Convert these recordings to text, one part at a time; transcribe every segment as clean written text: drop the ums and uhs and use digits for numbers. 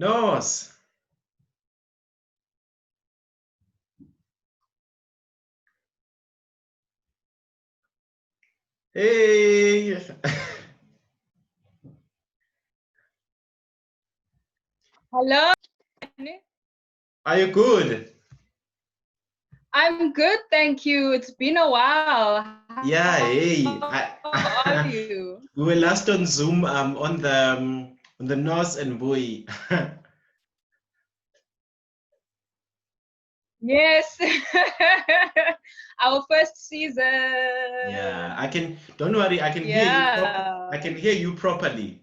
Nos. Hey. Hello. Are you good? I'm good, thank you. It's been a while. Yeah, hey. How are you? We were last on Zoom on the Nos and Boy. Yes. Our first season. Yeah, don't worry, I can hear you I can hear you properly.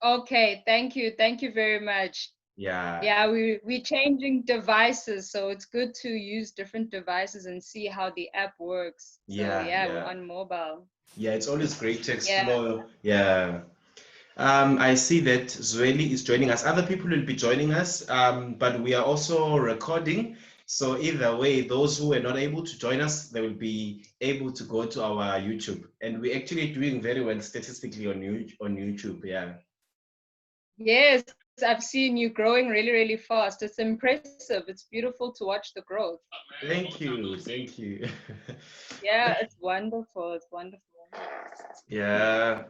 Okay, thank you. Thank you very much. Yeah. Yeah, we're changing devices, so it's good to use different devices and see how the app works. So yeah, we're on mobile. Yeah, it's always great to Yeah. explore. Yeah. I see that Zweli is joining us. Other people will be joining us, but we are also recording. So either way, those who were not able to join us, they will be able to go to our YouTube. And we're actually doing very well statistically on YouTube. Yeah. Yes, I've seen you growing really, really fast. It's impressive. It's beautiful to watch the growth. Thank you. Thank you. Yeah, it's wonderful. It's wonderful. Yeah.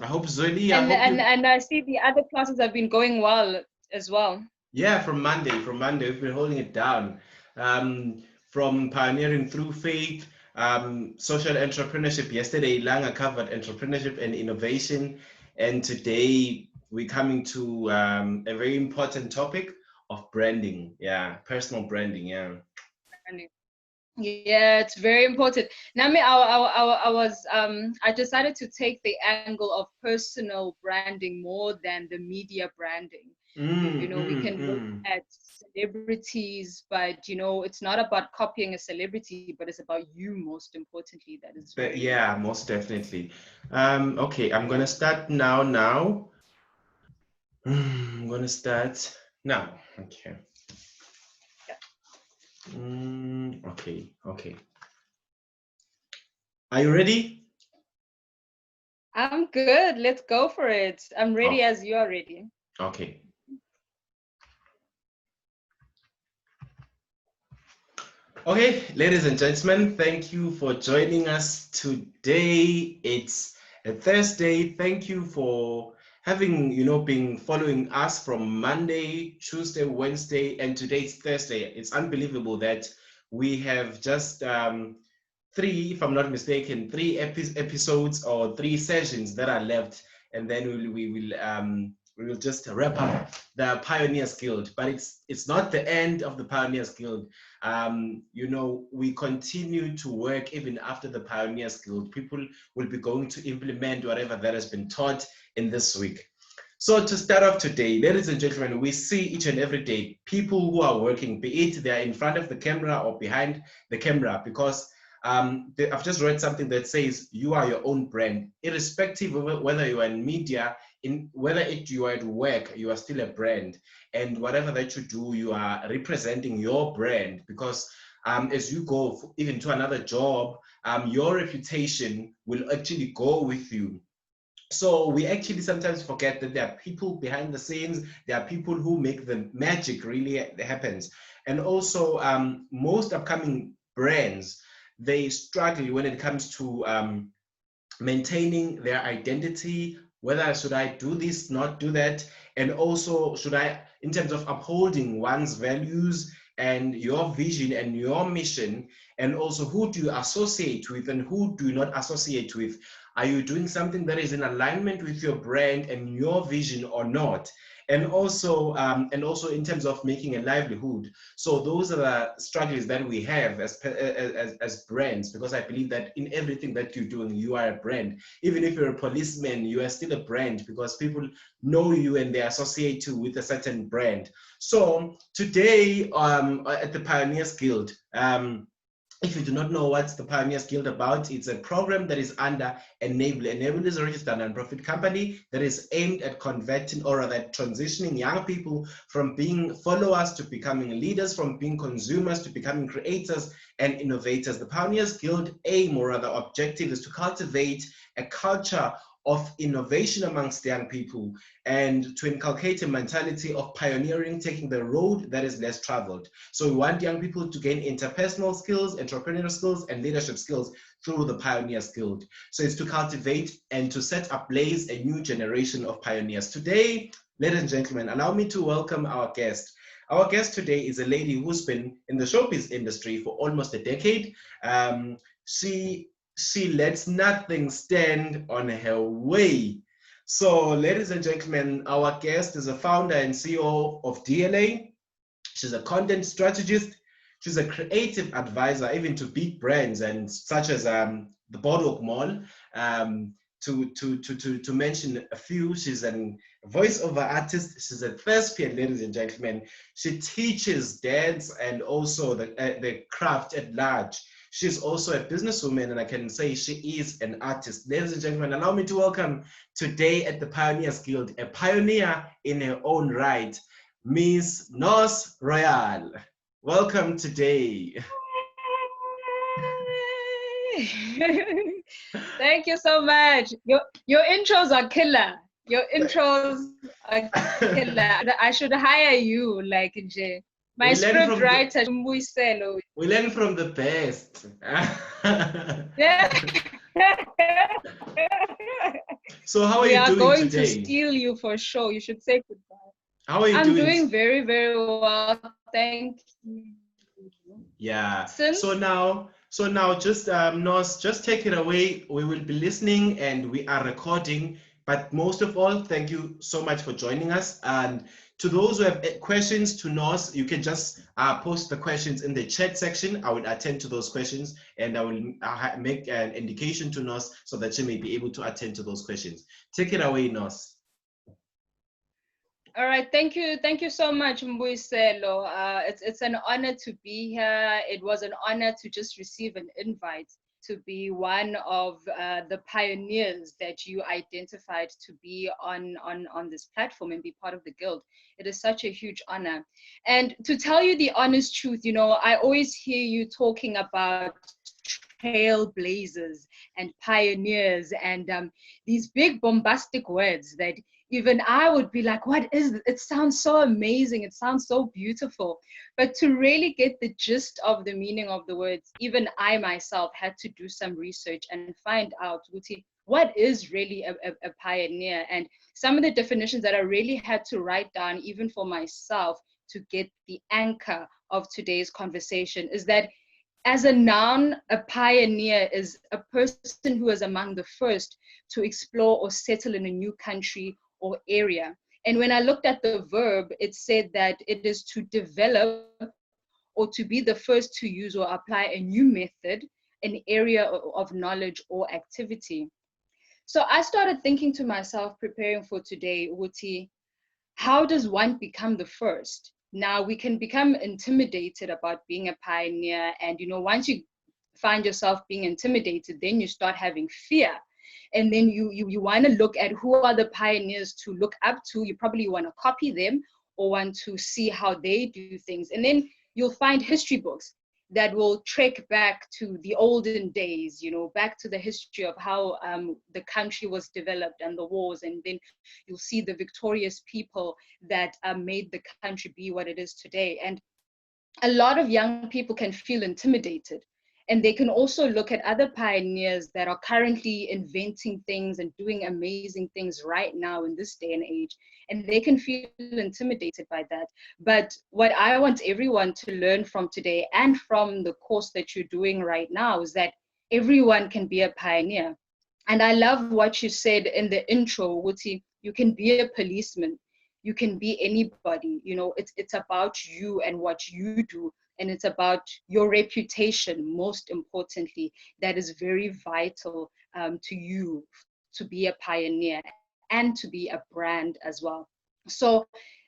I hope Zweli, And I see the other classes have been going well as well. Yeah, from Monday, we've been holding it down. From pioneering through faith, social entrepreneurship. Yesterday, Langa covered entrepreneurship and innovation, and today we're coming to a very important topic of branding. Yeah, personal branding. Yeah. Yeah, it's very important. Nami, I decided to take the angle of personal branding more than the media branding. We can look at celebrities, but it's not about copying a celebrity, but it's about you most importantly. That is very Yeah, most definitely. Okay, I'm gonna start now. I'm gonna start now. Okay. Okay. Are you ready? I'm good. Let's go for it. I'm ready as you are ready. Okay. Okay, ladies and gentlemen, thank you for joining us today. It's a Thursday. Thank you for having, been following us from Monday, Tuesday, Wednesday, and today's Thursday. It's unbelievable that we have just three, if I'm not mistaken, three episodes or three sessions that are left, and then we will just wrap up the Pioneers Guild. But it's not the end of the Pioneers Guild. We continue to work even after the Pioneers Guild. People will be going to implement whatever that has been taught in this week. So to start off today, ladies and gentlemen, we see each and every day people who are working, be it they're in front of the camera or behind the camera, because I've just read something that says you are your own brand, irrespective of whether you are in media, you are at work, you are still a brand, and whatever that you do, you are representing your brand, because as you go even to another job, your reputation will actually go with you. So we actually sometimes forget that there are people behind the scenes, there are people who make the magic really happens. And also most upcoming brands, they struggle when it comes to maintaining their identity, whether should I do this, not do that, and also should I, in terms of upholding one's values and your vision and your mission, and also who do you associate with and who do you not associate with. Are you doing something that is in alignment with your brand and your vision or not? And also in terms of making a livelihood. So those are the struggles that we have as brands, because I believe that in everything that you're doing, you are a brand. Even if you're a policeman, you are still a brand, because people know you and they associate you with a certain brand. So today at the Pioneers Guild, if you do not know what's the Pioneers Guild about, it's a program that is under Enable. Enable is a registered nonprofit company that is aimed at converting, or rather transitioning young people from being followers to becoming leaders, from being consumers to becoming creators and innovators. The Pioneers Guild aim, or rather objective, is to cultivate a culture of innovation amongst young people and to inculcate a mentality of pioneering, taking the road that is less traveled. So we want young people to gain interpersonal skills, entrepreneurial skills, and leadership skills through the Pioneer Guild. So it's to cultivate and to set ablaze a new generation of pioneers. Today, ladies and gentlemen, allow me to welcome our guest. Our guest today is a lady who's been in the showbiz industry for almost a decade. She lets nothing stand on her way. So, ladies and gentlemen, our guest is a founder and CEO of DLA. She's a content strategist. She's a creative advisor, even to big brands and such as the Boardwalk Mall. To mention a few, she's a voiceover artist. She's a thespian, ladies and gentlemen. She teaches dance and also the craft at large. She's also a businesswoman, and I can say she is an artist. Ladies and gentlemen, allow me to welcome today at the Pioneers Guild, a pioneer in her own right, Miss Nos Royale. Welcome today. Thank you so much. Your intros are killer. Your intros are killer. I should hire you, like Jay. My script writer, we learn from the best. Yeah. So how are you doing today? We are going to steal you for sure. You should say goodbye. How are you doing? I'm doing very, very well. Thank you. Yeah. So now just Nos, just take it away. We will be listening and we are recording. But most of all, thank you so much for joining us. And to those who have questions to Nos, you can just post the questions in the chat section. I will attend to those questions and I will make an indication to Nos so that she may be able to attend to those questions. Take it away, Nos. All right, thank you so much, Mbuyiselo. It's an honor to be here. It was an honor to just receive an invite to be one of the pioneers that you identified to be on this platform and be part of the guild. It is such a huge honor. And to tell you the honest truth, you know, I always hear you talking about trailblazers and pioneers and these big bombastic words that even I would be like, what is it? It sounds so amazing. It sounds so beautiful. But to really get the gist of the meaning of the words, even I myself had to do some research and find out what is really a pioneer. And some of the definitions that I really had to write down, even for myself, to get the anchor of today's conversation is that as a noun, a pioneer is a person who is among the first to explore or settle in a new country or area. And when I looked at the verb, it said that it is to develop or to be the first to use or apply a new method, an area of knowledge or activity. So I started thinking to myself, preparing for today, Wuti, how does one become the first? Now we can become intimidated about being a pioneer. And, you know, once you find yourself being intimidated, then you start having fear. And then you want to look at who are the pioneers to look up to. You probably want to copy them or want to see how they do things. And then you'll find history books that will trek back to the olden days, you know, back to the history of how the country was developed and the wars. And then you'll see the victorious people that made the country be what it is today. And a lot of young people can feel intimidated. And they can also look at other pioneers that are currently inventing things and doing amazing things right now in this day and age. And they can feel intimidated by that. But what I want everyone to learn from today and from the course that you're doing right now is that everyone can be a pioneer. And I love what you said in the intro, Wuti, you can be a policeman. You can be anybody, you know, it's about you and what you do. And it's about your reputation, most importantly, that is very vital to you to be a pioneer and to be a brand as well. So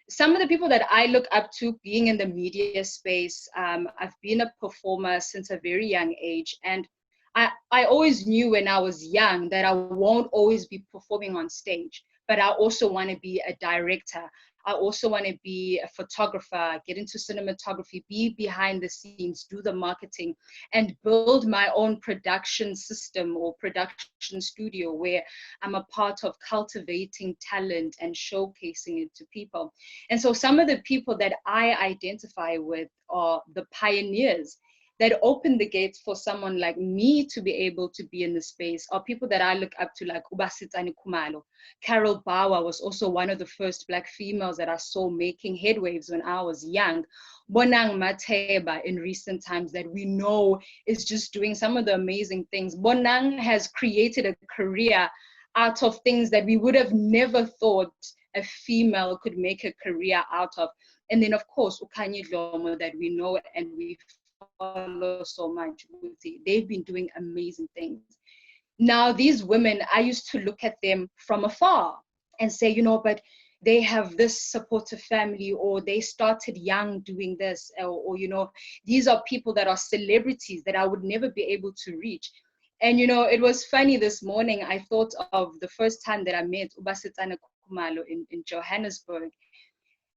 some of the people that I look up to being in the media space, I've been a performer since a very young age. And I always knew when I was young that I won't always be performing on stage, but I also want to be a director. I also want to be a photographer, get into cinematography, be behind the scenes, do the marketing, and build my own production system or production studio where I'm a part of cultivating talent and showcasing it to people. And so some of the people that I identify with are the pioneers that opened the gates for someone like me to be able to be in the space, are people that I look up to, like Ubasitsani Khumalo. Carol Bauer was also one of the first Black females that I saw making headwaves when I was young. Bonang Mateba in recent times that we know is just doing some of the amazing things. Bonang has created a career out of things that we would have never thought a female could make a career out of. And then, of course, Ukanye Dlomo that we know and we follow so much. They've been doing amazing things. Now, these women, I used to look at them from afar and say, you know, but they have this supportive family, or they started young doing this, or you know, these are people that are celebrities that I would never be able to reach. And, you know, it was funny this morning, I thought of the first time that I met Ubasitsana Khumalo in Johannesburg.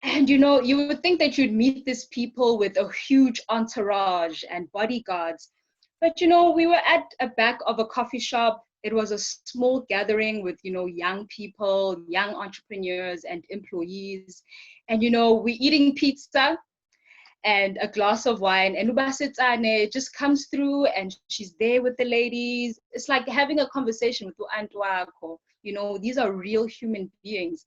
And, you know, you would think that you'd meet these people with a huge entourage and bodyguards. But, you know, we were at a back of a coffee shop. It was a small gathering with, you know, young people, young entrepreneurs and employees. And, you know, we're eating pizza and a glass of wine. And Ubasitsane just comes through and she's there with the ladies. It's like having a conversation with Antwako. You know, these are real human beings.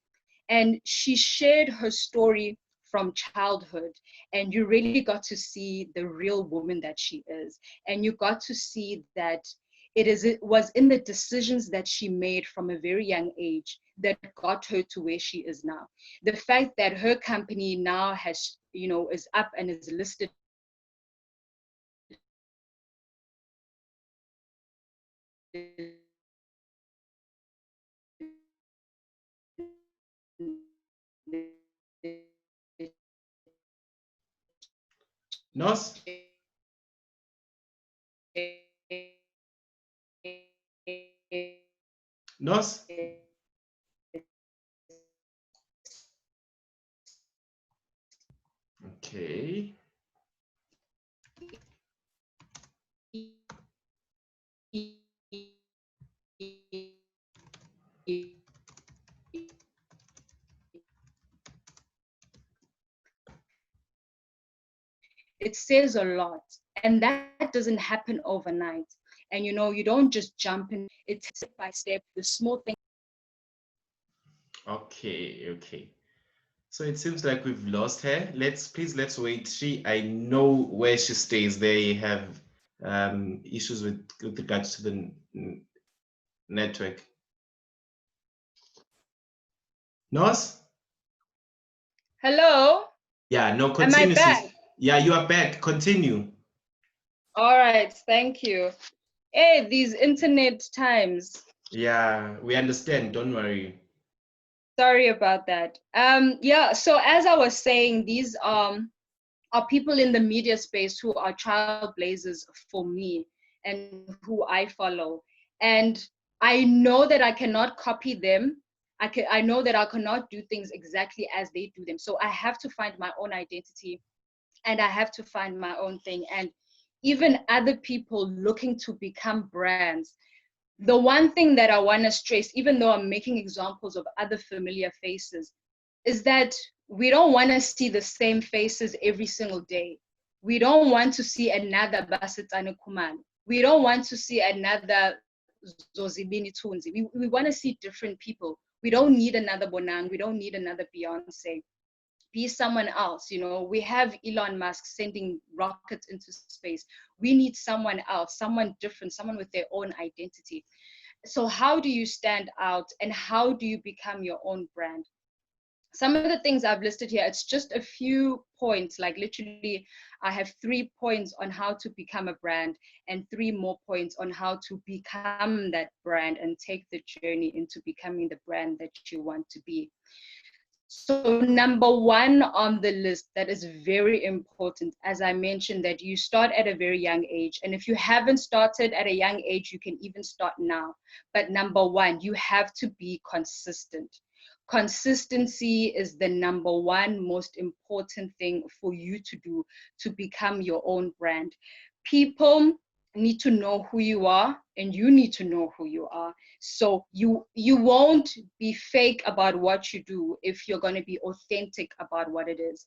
And she shared her story from childhood, and you really got to see the real woman that she is. And you got to see that it was in the decisions that she made from a very young age that got her to where she is now. The fact that her company now has, you know, is up and is listed Nos? Nos? Okay. It says a lot, and that doesn't happen overnight. And you know, you don't just jump in. It's step by step, the small things. Okay. So it seems like we've lost her. Let's wait. I know where she stays. They have issues with regards to the network. Nos? Hello? Yeah, no, Am I continue, back? sis. Yeah, you are back. Continue. All right, thank you. Hey, these internet times. Yeah, we understand. Don't worry. Sorry about that. Yeah, so as I was saying, these are people in the media space who are trailblazers for me and who I follow. And I know that I cannot copy them. I know that I cannot do things exactly as they do them. So I have to find my own identity, and I have to find my own thing. And even other people looking to become brands, the one thing that I want to stress, even though I'm making examples of other familiar faces, is that we don't want to see the same faces every single day. We don't want to see another Basitsane Khumalo. We don't want to see another Zozibini Tunzi. We want to see different people. We don't need another Bonang. We don't need another Beyonce. Be someone else. You know, we have Elon Musk sending rockets into space. We need someone else, someone different, someone with their own identity. So how do you stand out, and how do you become your own brand? Some of the things I've listed here, it's just a few points. Like literally, I have 3 points on how to become a brand and 3 more points on how to become that brand and take the journey into becoming the brand that you want to be. So number 1 on the list that is very important, as I mentioned, that you start at a very young age. And if you haven't started at a young age, you can even start now. But number 1, you have to be consistent. Consistency is the number one most important thing for you to do to become your own brand. People need to know who you are, and you need to know who you are. So you won't be fake about what you do if you're going to be authentic about what it is.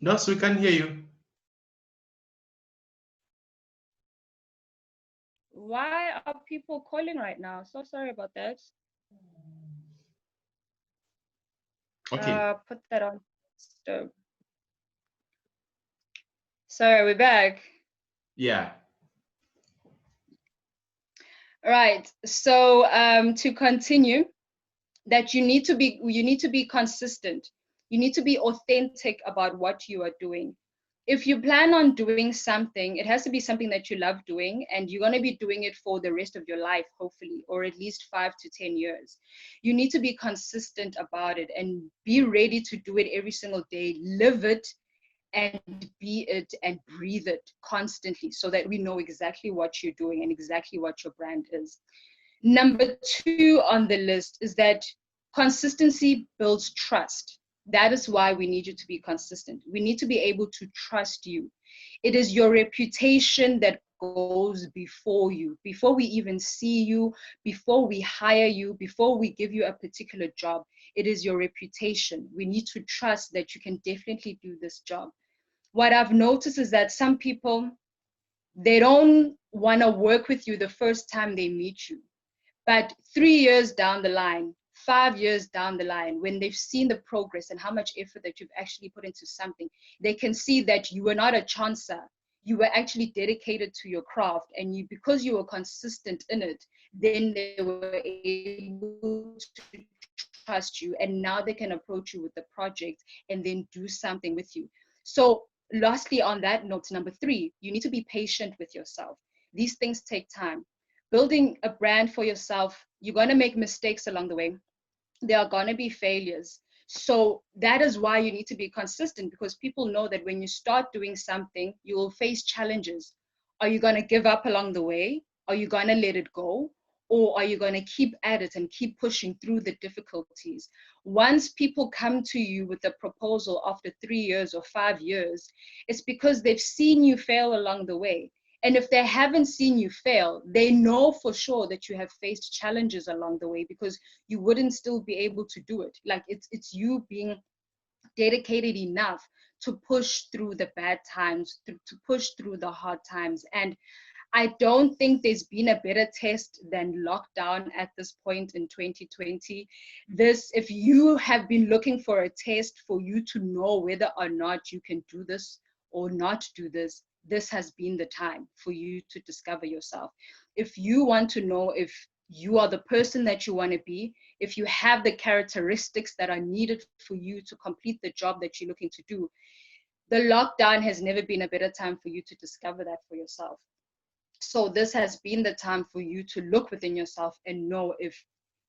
Nos, we can hear you. Why are people calling right now? So sorry about that. Okay. Put that on stove. Sorry, we're back. Yeah. Right. So to continue, that you need to be consistent. You need to be authentic about what you are doing. If you plan on doing something, it has to be something that you love doing, and you're going to be doing it for the rest of your life, hopefully, or at least 5 to 10 years. You need to be consistent about it and be ready to do it every single day. Live it and be it and breathe it constantly, so that we know exactly what you're doing and exactly what your brand is. Number 2 on the list is that consistency builds trust. That is why we need you to be consistent. We need to be able to trust you. It is your reputation that goes before you. Before we even see you, before we hire you, before we give you a particular job, it is your reputation. We need to trust that you can definitely do this job. What I've noticed is that some people, they don't want to work with you the first time they meet you. But 3 years down the line, 5 years down the line, when they've seen the progress and how much effort that you've actually put into something, they can see that you were not a chancer. You were actually dedicated to your craft, and because you were consistent in it, then they were able to trust you, and now they can approach you with the project and then do something with you. So lastly, on that note, number 3, you need to be patient with yourself. These things take time. Building a brand for yourself, you're going to make mistakes along the way. There are going to be failures. So that is why you need to be consistent, because people know that when you start doing something, you will face challenges. Are you going to give up along the way? Are you going to let it go? Or are you going to keep at it and keep pushing through the difficulties? Once people come to you with a proposal after 3 years or 5 years, it's because they've seen you fail along the way. And if they haven't seen you fail, they know for sure that you have faced challenges along the way, because you wouldn't still be able to do it. Like it's you being dedicated enough to push through the bad times, to push through the hard times. And I don't think there's been a better test than lockdown at this point in 2020. If you have been looking for a test for you to know whether or not you can do this or not do this, this has been the time for you to discover yourself. If you want to know if you are the person that you want to be, if you have the characteristics that are needed for you to complete the job that you're looking to do, the lockdown has never been a better time for you to discover that for yourself. So this has been the time for you to look within yourself and know if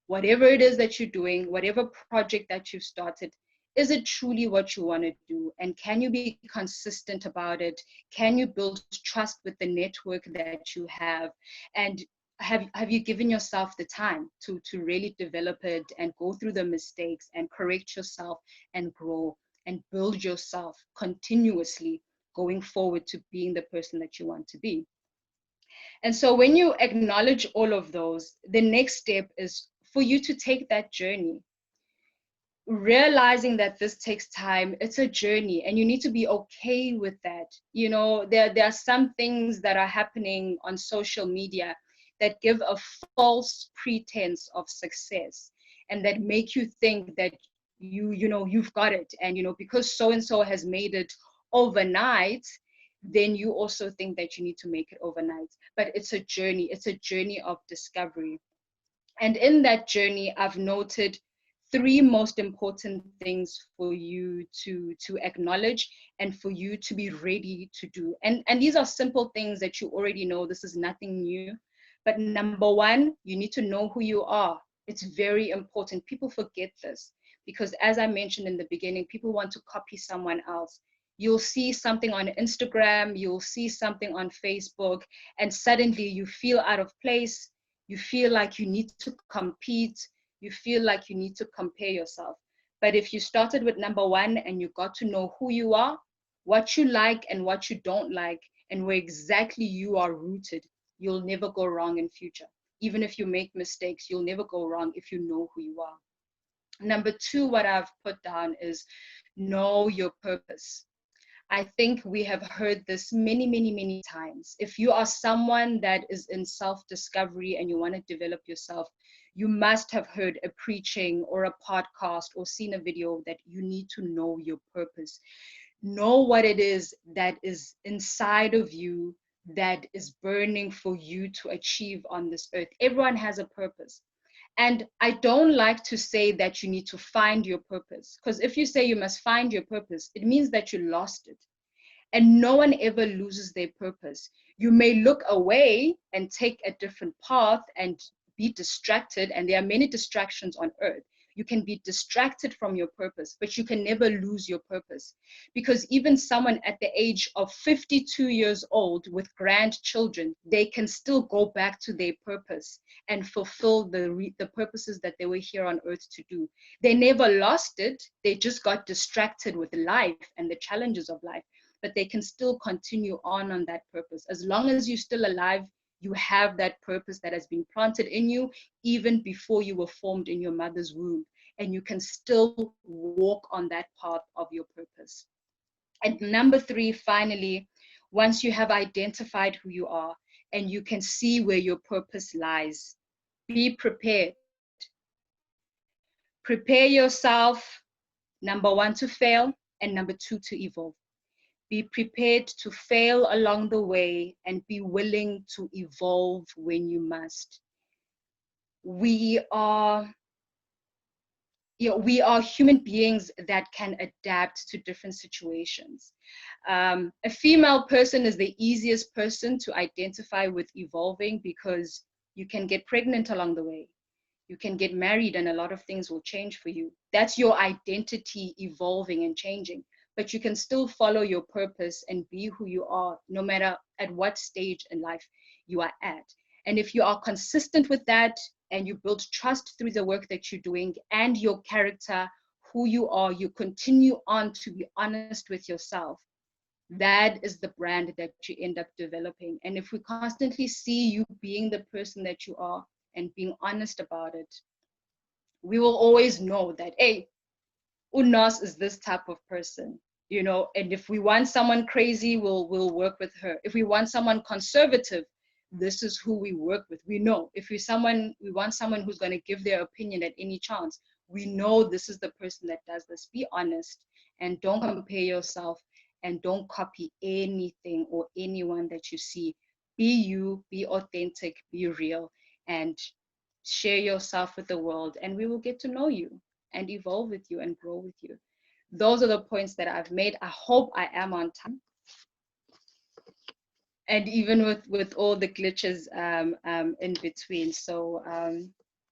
whatever it is that you're doing, whatever project that you've started, is it truly what you want to do? And can you be consistent about it? Can you build trust with the network that you have? And have you given yourself the time to really develop it and go through the mistakes and correct yourself and grow and build yourself continuously going forward to being the person that you want to be? And so when you acknowledge all of those, the next step is for you to take that journey, realizing that this takes time. It's a journey, and you need to be okay with that. You know, there are some things that are happening on social media that give a false pretense of success, and that make you think that you've got it, and because so and so has made it overnight, then you also think that you need to make it overnight. But it's a journey. It's a journey of discovery. And in that journey, I've noted 3 most important things for you to acknowledge and for you to be ready to do. And these are simple things that you already know. This is nothing new. But number 1, you need to know who you are. It's very important. People forget this because, as I mentioned in the beginning, people want to copy someone else. You'll see something on Instagram, you'll see something on Facebook, and suddenly you feel out of place. You feel like you need to compete. You feel like you need to compare yourself. But if you started with number one and you got to know who you are, what you like and what you don't like, and where exactly you are rooted, you'll never go wrong in future. Even if you make mistakes, you'll never go wrong if you know who you are. Number two, what I've put down is know your purpose. I think we have heard this many, many, many times. If you are someone that is in self-discovery and you want to develop yourself, you must have heard a preaching or a podcast or seen a video that you need to know your purpose. Know what it is that is inside of you that is burning for you to achieve on this earth. Everyone has a purpose. And I don't like to say that you need to find your purpose, because if you say you must find your purpose, it means that you lost it. And no one ever loses their purpose. You may look away and take a different path and be distracted, and there are many distractions on earth. You can be distracted from your purpose, but you can never lose your purpose. Because even someone at the age of 52 years old with grandchildren, they can still go back to their purpose and fulfill the purposes that they were here on earth to do. They never lost it. They just got distracted with life and the challenges of life, but they can still continue on that purpose. As long as you're still alive, you have that purpose that has been planted in you even before you were formed in your mother's womb, and you can still walk on that path of your purpose. And number three, finally, once you have identified who you are and you can see where your purpose lies, be prepared. Prepare yourself, number one, to fail, and number two, to evolve. Be prepared to fail along the way and be willing to evolve when you must. We are human beings that can adapt to different situations. A female person is the easiest person to identify with evolving because you can get pregnant along the way. You can get married and a lot of things will change for you. That's your identity evolving and changing. But you can still follow your purpose and be who you are, no matter at what stage in life you are at. And if you are consistent with that and you build trust through the work that you're doing and your character, who you are, you continue on to be honest with yourself, that is the brand that you end up developing. And if we constantly see you being the person that you are and being honest about it, we will always know that, hey, Nos is this type of person, and if we want someone crazy, we'll work with her. If we want someone conservative, this is who we work with. We know if we want someone who's going to give their opinion at any chance, we know this is the person that does this. Be honest and don't compare yourself and don't copy anything or anyone that you see. Be you, be authentic, be real, and share yourself with the world, and we will get to know you and evolve with you and grow with you. Those are the points that I've made. I hope I am on time. And even with all the glitches in between. So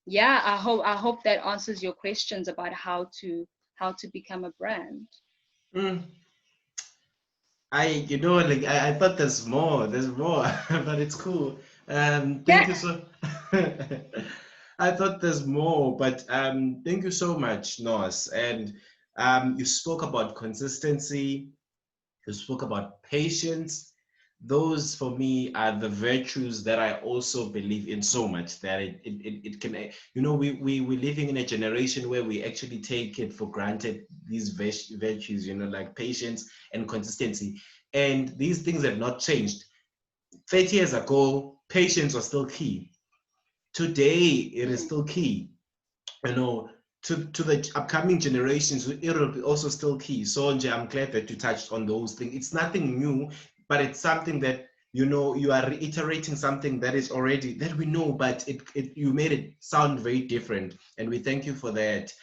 yeah, I hope that answers your questions about how to become a brand. I thought there's more, but it's cool. Thank you so. I thought there's more, but thank you so much, Nos. And you spoke about consistency. You spoke about patience. Those for me are the virtues that I also believe in so much that it can, we're living in a generation where we actually take it for granted, these virtues, like patience and consistency. And these things have not changed. 30 years ago, patience was still key. Today, it is still key. To the upcoming generations, it will be also still key. So I'm glad that you touched on those things. It's nothing new, but it's something that you are reiterating something that is already that we know, but you made it sound very different, and we thank you for that.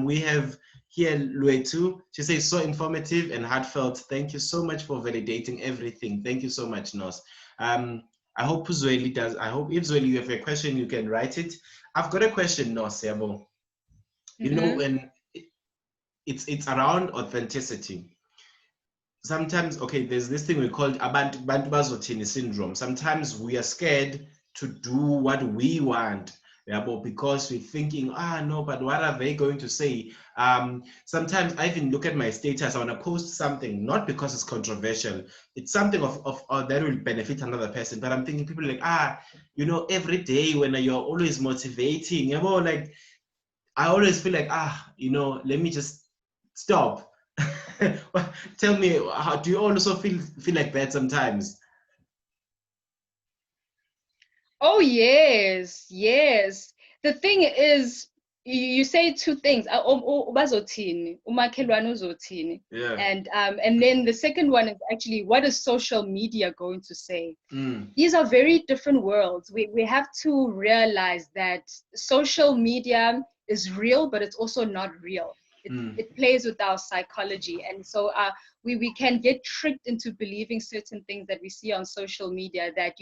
We have here Luetu. She says, so informative and heartfelt. Thank you so much for validating everything. Thank you so much, Nos. I hope Zweli does. I hope if Zweli, you have a question, you can write it. I've got a question, Nos. When it's around authenticity. sometimes, okay, there's this thing we call bantu bazothini syndrome. Sometimes we are scared to do what we want, yeah, but because we're thinking, no, but what are they going to say? Sometimes I even look at my status, I want to post something, not because it's controversial, it's something of that will benefit another person, but I'm thinking people are like, every day when you're always motivating, like, I always feel like, let me just stop. Tell me, how do you also feel like that sometimes? Oh yes, yes. The thing is, you say two things. Ubazothini, umakhelwane uzothini. Yeah. And then the second one is actually, what is social media going to say? Mm. These are very different worlds. We have to realize that social media is real, but it's also not real. It plays with our psychology, and so we can get tricked into believing certain things that we see on social media, that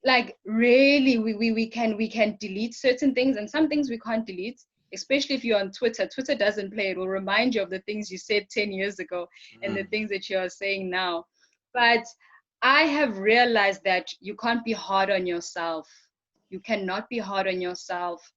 like really we can delete certain things, and some things we can't delete, especially if you're on Twitter. Twitter doesn't play. It will remind you of the things you said 10 years ago and the things that you are saying now. But I have realized that you can't be hard on yourself. You cannot be hard on yourself.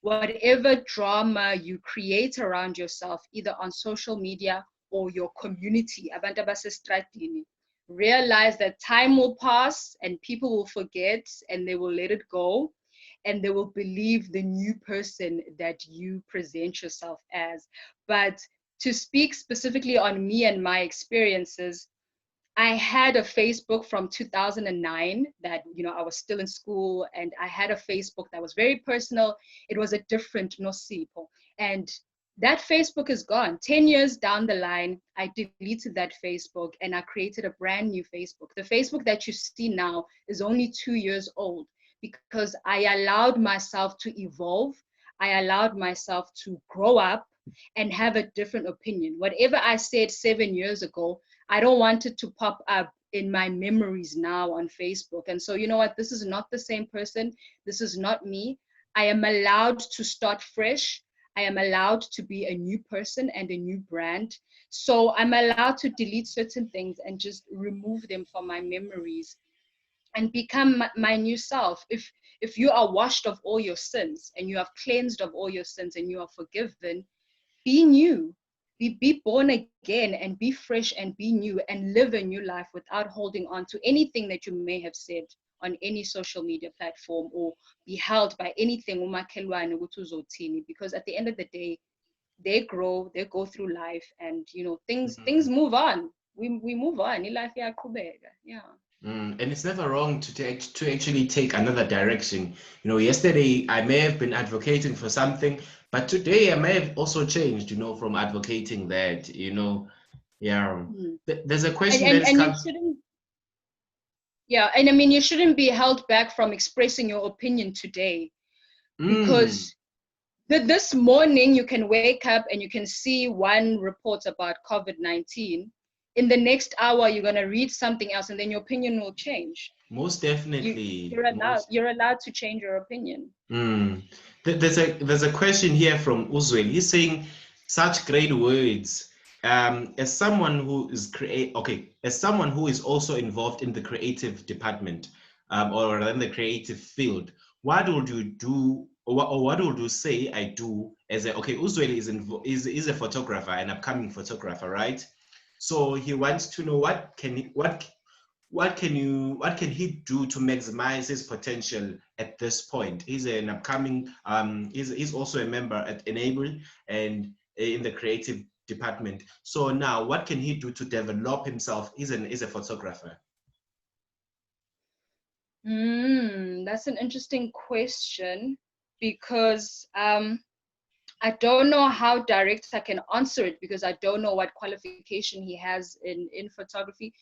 Whatever drama you create around yourself, either on social media or your community, abantu abasestradini, realize that time will pass and people will forget and they will let it go, and they will believe the new person that you present yourself as. But to speak specifically on me and my experiences, I had a Facebook from 2009 that, I was still in school, and I had a Facebook that was very personal. It was a different Nosipo. And that Facebook is gone. 10 years down the line, I deleted that Facebook and I created a brand new Facebook. The Facebook that you see now is only 2 years old because I allowed myself to evolve. I allowed myself to grow up and have a different opinion. Whatever I said 7 years ago, I don't want it to pop up in my memories now on Facebook. And so, you know what? This is not the same person. This is not me. I am allowed to start fresh. I am allowed to be a new person and a new brand. So I'm allowed to delete certain things and just remove them from my memories and become my new self. If you are washed of all your sins and you have cleansed of all your sins and you are forgiven, be new, be born again and be fresh and be new and live a new life without holding on to anything that you may have said on any social media platform, or be held by anything umakhelwane ukuthi uzothini, because at the end of the day, they grow, they go through life, and things move on. We move on. Life iyaqhubeka. Yeah. And it's never wrong to actually take another direction. Yesterday I may have been advocating for something, but today I may have also changed, from advocating that, yeah. There's a question that is And you come. shouldn't. Yeah, and I mean, you shouldn't be held back from expressing your opinion today, because this morning you can wake up and you can see one report about COVID-19. In the next hour, you're going to read something else, and then your opinion will change. Most definitely. You're allowed to change your opinion. There's a question here from Uzwel. He's saying such great words. As someone who is as someone who is also involved in the creative department, or in the creative field, what would you do, or what would you say I do as Uzwel is a photographer, an upcoming photographer, right? So he wants to know what can he do to maximize his potential at this point. He's an upcoming he's also a member at Enable and in the creative department. So now what can he do to develop himself? He's a photographer. That's an interesting question, because I don't know how direct I can answer it, because I don't know what qualification he has in photography.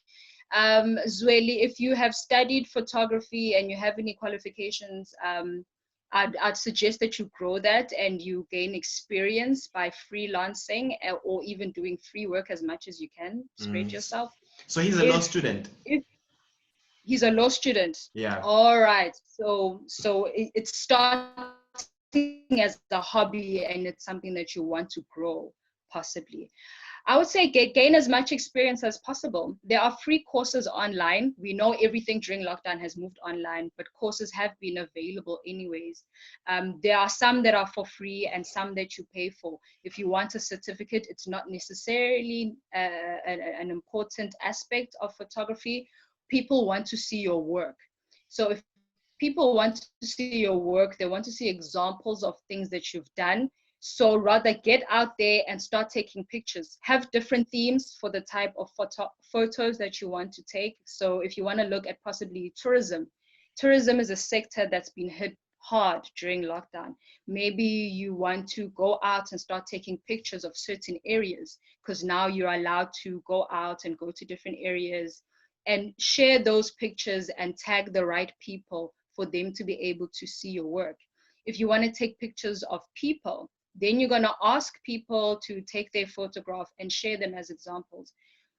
Zweli, if you have studied photography and you have any qualifications, I'd suggest that you grow that and you gain experience by freelancing, or even doing free work as much as you can. Spread yourself. So he's a law student. If he's a law student. Yeah. All right. So it's starting as a hobby and it's something that you want to grow. possibly. I would say gain as much experience as possible. There are free courses online. We know everything during lockdown has moved online, but courses have been available anyways. There are some that are for free and some that you pay for. If you want a certificate, it's not necessarily an important aspect of photography. People want to see your work. So if people want to see your work, they want to see examples of things that you've done. So rather get out there and start taking pictures. Have different themes for the type of photos that you want to take. So if you want to look at possibly tourism is a sector that's been hit hard during lockdown. Maybe you want to go out and start taking pictures of certain areas, because now you're allowed to go out and go to different areas and share those pictures and tag the right people for them to be able to see your work. If you want to take pictures of people, then you're going to ask people to take their photograph and share them as examples.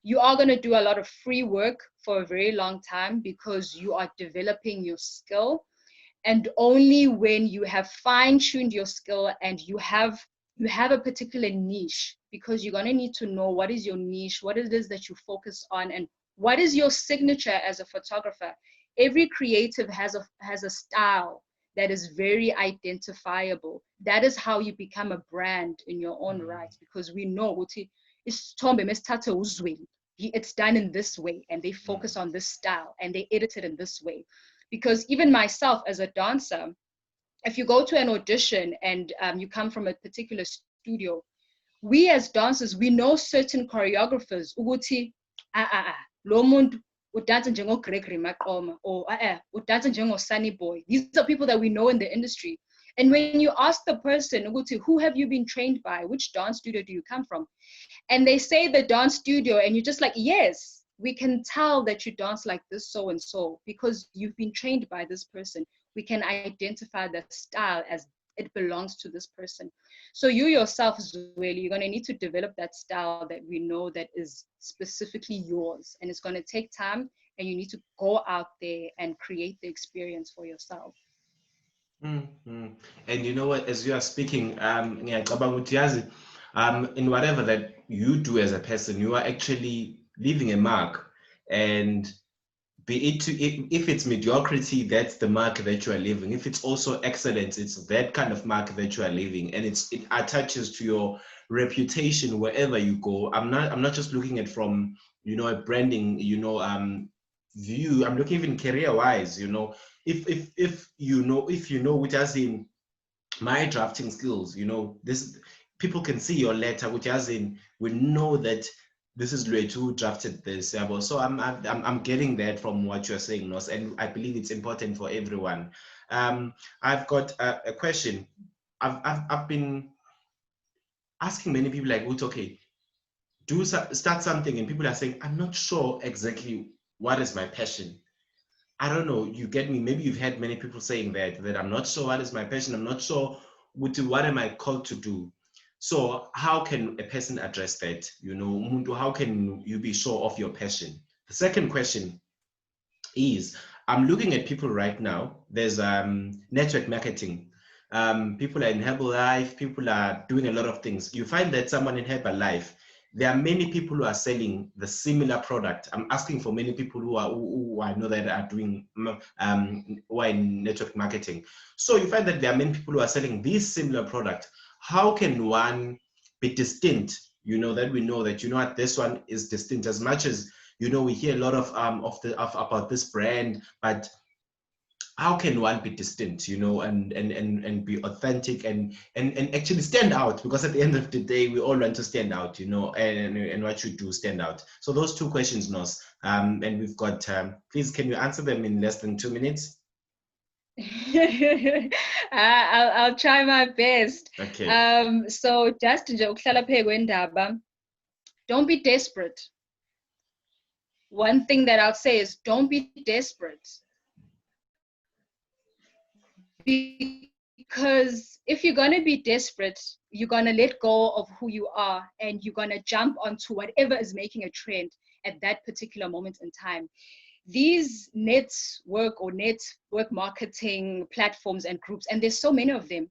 You are going to do a lot of free work for a very long time because you are developing your skill. And only when you have fine-tuned your skill and you have a particular niche, because you're going to need to know what is your niche, what it is that you focus on, and what is your signature as a photographer. Every creative has a style that is very identifiable. That is how you become a brand in your own right, because we know it's done in this way, and they focus on this style and they edit it in this way. Because even myself as a dancer, if you go to an audition and you come from a particular studio, we as dancers, we know certain choreographers ukuthi lo muntu udansa njengo-Gregory Maqoma, or udansa njengo-Sunny Boy. These are people that we know in the industry. And when you ask the person, who have you been trained by? Which dance studio do you come from? And they say the dance studio, and you're just like, yes, we can tell that you dance like this, so and so, because you've been trained by this person. We can identify the style as it belongs to this person. So you yourself, Zweli, you're going to need to develop that style that we know that is specifically yours. And it's going to take time, and you need to go out there and create the experience for yourself. Mm-hmm. And you know what, as you are speaking, in whatever that you do as a person, you are actually leaving a mark. And if it's mediocrity, that's the mark that you are leaving. If it's also excellence, it's that kind of mark that you are leaving, and it attaches to your reputation wherever you go. I'm not just looking at from a branding view. I'm looking even career wise. If you know which has in my drafting skills, this people can see your letter, which has in we know that this is Luetu who drafted this. So I'm getting that from what you're saying, Nos, and I believe it's important for everyone. I've got a question. I've been asking many people like, okay, start something, and people are saying, I'm not sure exactly what is my passion. I don't know, you get me? Maybe you've had many people saying that I'm not sure what is my passion. I'm not sure what am I called to do. So how can a person address that? How can you be sure of your passion? The second question is, I'm looking at people right now. There's network marketing. People are in Herbalife. People are doing a lot of things. You find that someone in Herbalife, there are many people who are selling the similar product. I'm asking for many people who I know that are doing who are in network marketing. So you find that there are many people who are selling this similar product. How can one be distinct? That we know that what this one is distinct. As much as we hear a lot of about this brand, but how can one be distinct, and be authentic and actually stand out? Because at the end of the day, we all want to stand out, and what you do stand out. So those two questions, Nos, and we've got, please, can you answer them in less than 2 minutes? I'll try my best. Okay. So just don't be desperate. One thing that I'll say is don't be desperate. Because if you're going to be desperate, you're going to let go of who you are, and you're going to jump onto whatever is making a trend at that particular moment in time. These network marketing platforms and groups, and there's so many of them,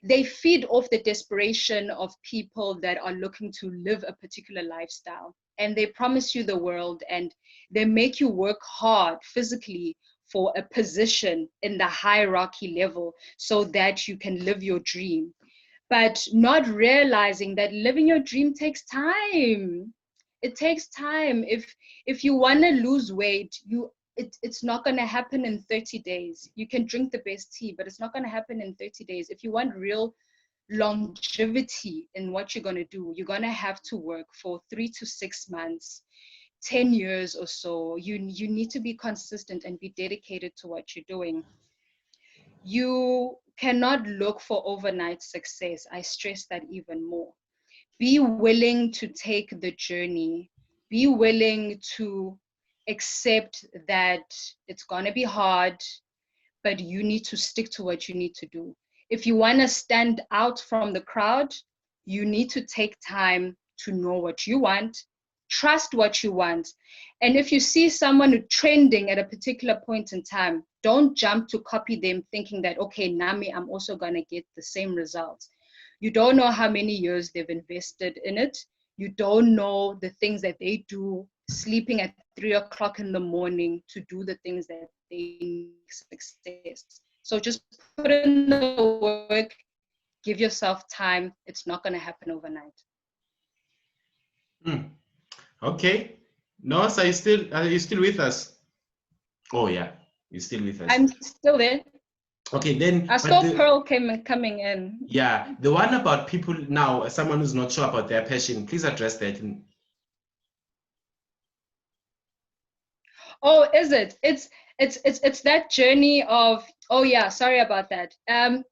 they feed off the desperation of people that are looking to live a particular lifestyle. And they promise you the world, and they make you work hard physically for a position in the hierarchy level so that you can live your dream, but not realizing that living your dream takes time. It takes time. If you want to lose weight, it's not going to happen in 30 days. You can drink the best tea, but it's not going to happen in 30 days. If you want real longevity in what you're going to do, you're going to have to work for 3 to 6 months, 10 years or so. You need to be consistent and be dedicated to what you're doing. You cannot look for overnight success. I stress that even more. Be willing to take the journey. Be willing to accept that it's going to be hard, but you need to stick to what you need to do. If you want to stand out from the crowd, you need to take time to know what you want, trust what you want. And if you see someone trending at a particular point in time, don't jump to copy them thinking that, okay, Nami, I'm also going to get the same results. You don't know how many years they've invested in it. You don't know the things that they do, sleeping at 3 o'clock in the morning to do the things that they need success. So just put in the work, give yourself time. It's not going to happen overnight. Okay. Nos, are you still with us? Oh yeah, you're still with us. I'm still there. Okay, then I saw Pearl coming in. Yeah, the one about people now, someone who's not sure about their passion, please address that. Oh, is it? It's that journey of, oh yeah, sorry about that.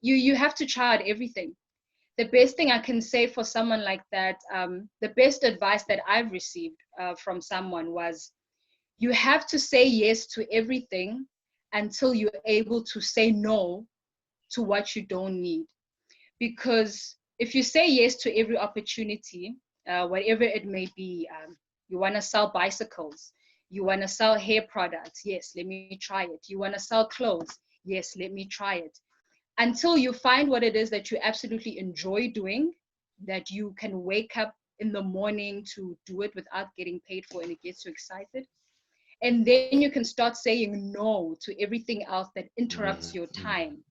You have to try out everything. The best thing I can say for someone like that, the best advice that I've received from someone was, you have to say yes to everything until you're able to say no to what you don't need. Because if you say yes to every opportunity, whatever it may be, you want to sell bicycles, you want to sell hair products, yes, let me try it. You want to sell clothes, yes, let me try it. Until you find what it is that you absolutely enjoy doing, that you can wake up in the morning to do it without getting paid for, and it gets you excited. And then you can start saying no to everything else that interrupts your time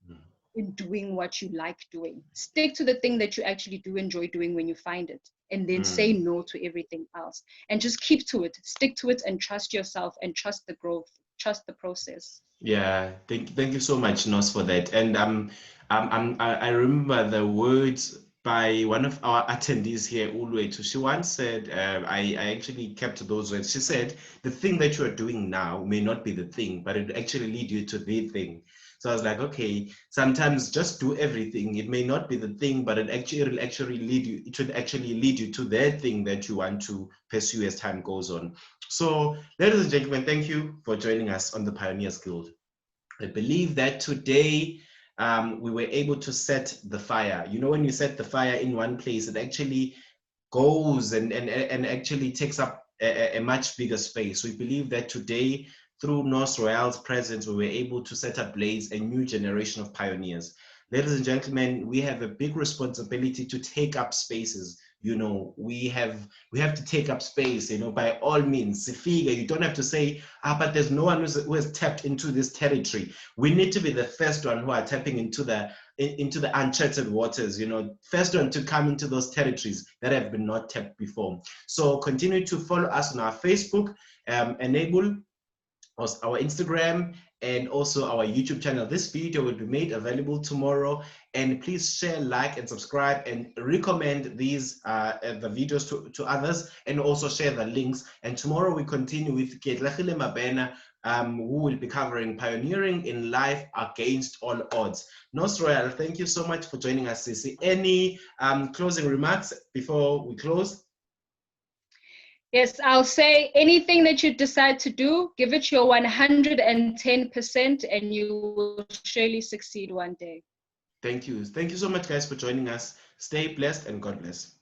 in doing what you like doing. Stick to the thing that you actually do enjoy doing when you find it, and then say no to everything else. And just keep to it, stick to it, and trust yourself, and trust the growth, trust the process. Yeah, thank you so much, Nos, for that. And I remember the words by one of our attendees here, Ulwetu. She once said, I actually kept those words. She said, the thing that you are doing now may not be the thing, but it actually lead you to the thing. So I was like, okay, sometimes just do everything. It may not be the thing, but it actually lead you. It should actually lead you to that thing that you want to pursue as time goes on. So, ladies and gentlemen, thank you for joining us on the Pioneers Guild. I believe that today we were able to set the fire. You know, when you set the fire in one place, it actually goes and actually takes up a much bigger space. We believe that today, through Nos Royale's presence, we were able to set ablaze a new generation of pioneers. Ladies and gentlemen, we have a big responsibility to take up spaces. You know, we have to take up space, you know, by all means. Figure, you don't have to say, but there's no one who has tapped into this territory. We need to be the first one who are tapping into the uncharted waters, you know, first one to come into those territories that have been not tapped before. So continue to follow us on our Facebook, enable our Instagram, and also our YouTube channel. This video will be made available tomorrow, and please share, like, and subscribe, and recommend these the videos to others, and also share the links. And tomorrow we continue with Ketlagile Mabena, who will be covering pioneering in life against all odds. Nos Royale, thank you so much for joining us, Sisi. Any closing remarks before we close? Yes, I'll say anything that you decide to do, give it your 110%, and you will surely succeed one day. Thank you. Thank you so much, guys, for joining us. Stay blessed and God bless.